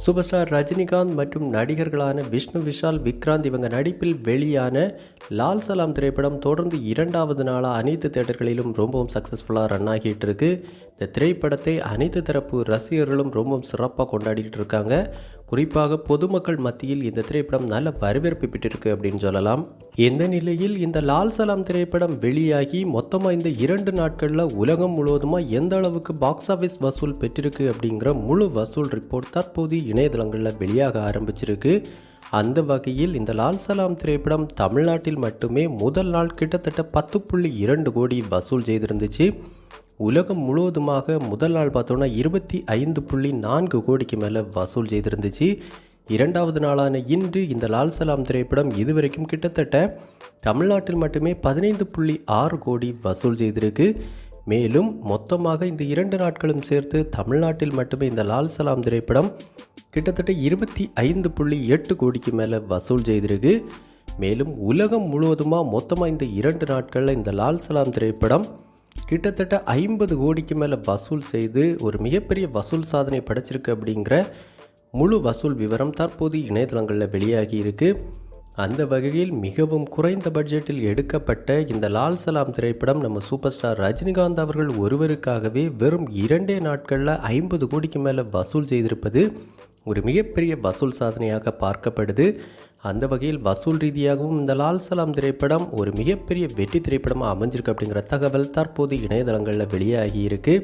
Super star Rajinikanth மற்றும் நடிகர்களான விஷ்ணு விஷால், விக்ராந்த் இவங்க நடிப்பில் வெளியான லால் சலாம் திரைப்படம் தொடர்ந்து 2வது நாளாக அனைத்து தியேட்டர்களிலும் ரொம்பவும் சக்ஸஸ்ஃபுல்லாக ரன் ஆகிட்டு இருக்கு. இந்த திரைப்படத்தை அனைத்து தரப்பு ரசிகர்களும் ரொம்பவும் சிறப்பாக கொண்டாடிட்டு இருக்காங்க. குறிப்பாக பொதுமக்கள் மத்தியில் இந்த திரைப்படம் நல்ல வரவேற்பு பெற்றிருக்கு அப்படின்னு சொல்லலாம். இந்த நிலையில் இந்த லால் சலாம் திரைப்படம் வெளியாகி மொத்தமாக இந்த 2 நாட்களில் உலகம் முழுவதுமாக எந்த அளவுக்கு பாக்ஸ் ஆஃபீஸ் வசூல் பெற்றிருக்கு அப்படிங்கிற முழு வசூல் ரிப்போர்ட் தற்போது இணையதளங்களில் வெளியாக ஆரம்பிச்சிருக்கு. அந்த வகையில் இந்த லால் சலாம் திரைப்படம் தமிழ்நாட்டில் மட்டுமே முதல் நாள் கிட்டத்தட்ட 10.2 கோடி வசூல் செய்திருந்துச்சு. உலகம் முழுவதுமாக முதல் நாள் பார்த்தோன்னா 25.4 கோடிக்கு மேலே வசூல் செய்திருந்துச்சு. 2வது நாளான இன்று இந்த லால் சலாம் திரைப்படம் இதுவரைக்கும் கிட்டத்தட்ட தமிழ்நாட்டில் மட்டுமே 15.6 கோடி வசூல் செய்திருக்கு. மேலும் மொத்தமாக இந்த 2 நாட்களும் சேர்த்து தமிழ்நாட்டில் மட்டுமே இந்த லால் சலாம் திரைப்படம் கிட்டத்தட்ட 25.8 கோடிக்கு மேலே வசூல் செய்திருக்கு. மேலும் உலகம் முழுவதுமாக மொத்தமாக இந்த 2 நாட்களில் இந்த லால் சலாம் திரைப்படம் கிட்டத்தட்ட 50 கோடிக்கு மேலே வசூல் செய்து ஒரு மிகப்பெரிய வசூல் சாதனை படைச்சிருக்கு அப்படிங்கிற முழு வசூல் விவரம் தற்போது இணையதளங்களில் வெளியாகி இருக்கு. அந்த வகையில் மிகவும் குறைந்த பட்ஜெட்டில் எடுக்கப்பட்ட இந்த லால் சலாம் திரைப்படம் நம்ம சூப்பர் ஸ்டார் ரஜினிகாந்த் அவர்கள் ஒருவருக்காகவே வெறும் 2 நாட்களில் 50 கோடிக்கு மேலே வசூல் செய்திருப்பது ஒரு மிகப்பெரிய வசூல் சாதனையாக பார்க்கப்படுது. அந்த வகையில் வசூல் ரீதியாகவும் இந்த லால் சலாம் திரைப்படம் ஒரு மிகப்பெரிய வெற்றி திரைப்படமாக அமைஞ்சிருக்கு அப்படிங்கிற தகவல் தற்போது இணையதளங்களில் வெளியாகி இருக்கு.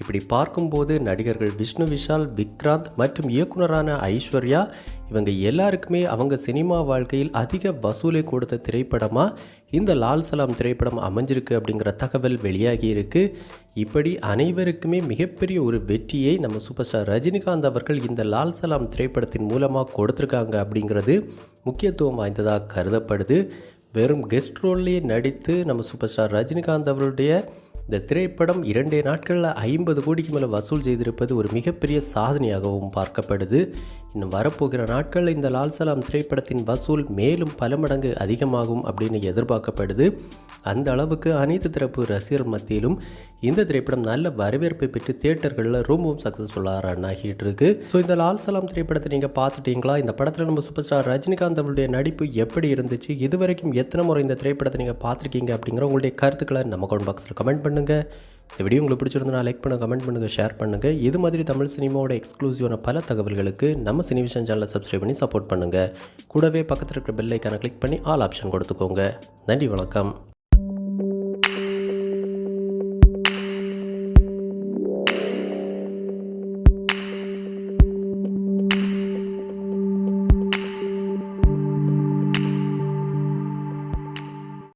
இப்படி பார்க்கும்போது நடிகர்கள் விஷ்ணு விஷால், விக்ராந்த் மற்றும் இயக்குனரான ஐஸ்வர்யா இவங்க எல்லாருக்குமே அவங்க சினிமா வாழ்க்கையில் அதிக வசூலை கொடுத்த திரைப்படமாக இந்த லால் சலாம் திரைப்படம் அமைஞ்சிருக்கு அப்படிங்கிற தகவல் வெளியாகி இருக்கு. இப்படி அனைவருக்குமே மிகப்பெரிய ஒரு வெற்றியை நம்ம சூப்பர் ஸ்டார் ரஜினிகாந்த் அவர்கள் இந்த லால் சலாம் திரைப்படத்தின் மூலமாக கொடுத்துருக்காங்க அப்படிங்கிறது முக்கியத்துவம் வாய்ந்ததாக கருதப்படுது. வெறும் கெஸ்ட் ரோல்லையே நடித்து நம்ம சூப்பர் ஸ்டார் ரஜினிகாந்த் அவருடைய இந்த திரைப்படம் 2 நாட்களில் 50 கோடிக்கு மேலே வசூல் செய்திருப்பது ஒரு மிகப்பெரிய சாதனையாகவும் பார்க்கப்படுது. இன்னும் வரப்போகிற நாட்களில் இந்த லால் சலாம் திரைப்படத்தின் வசூல் மேலும் பல மடங்கு அதிகமாகும் அப்படின்னு எதிர்பார்க்கப்படுது. அந்த அளவுக்கு அனைத்து தரப்பு ரசிகர் மத்தியிலும் இந்த திரைப்படம் நல்ல வரவேற்பை பெற்று தியேட்டர்களில் ரொம்பவும் சக்ஸஸ்ஃபுல்லாக ரன் ஆகிட்டு இருக்கு. ஸோ இந்த லால் சலாம் திரைப்படத்தை நீங்கள் பார்த்துட்டீங்களா? இந்த படத்தில் நம்ம சூப்பர் ஸ்டார் ரஜினிகாந்த் அவருடைய நடிப்பு எப்படி இருந்துச்சு? இதுவரைக்கும் எத்தனை முறை இந்த திரைப்படத்தை நீங்கள் பார்த்துருக்கீங்க அப்படிங்கிற உங்களுடைய கருத்துக்களை நம்ம கமெண்ட் பாக்ஸில் கமெண்ட் பண்ணுங்கள். இந்த வீடியோ உங்களுக்கு பிடிச்சிருந்தா லைக் பண்ணுங்கள், கமெண்ட் பண்ணுங்கள், ஷேர் பண்ணுங்கள். இது மாதிரி தமிழ் சினிமாவோட எக்ஸ்க்ளூசிவான பல தகவல்களுக்கு நம்ம சினிவிஷன் சேனலை சப்ஸ்கிரைப் பண்ணி சப்போர்ட் பண்ணுங்கள். கூடவே பக்கத்தில் இருக்கிற பெல் ஐக்கானை கிளிக் பண்ணி ஆல் ஆப்ஷன் கொடுத்துக்கோங்க. நன்றி, வணக்கம்.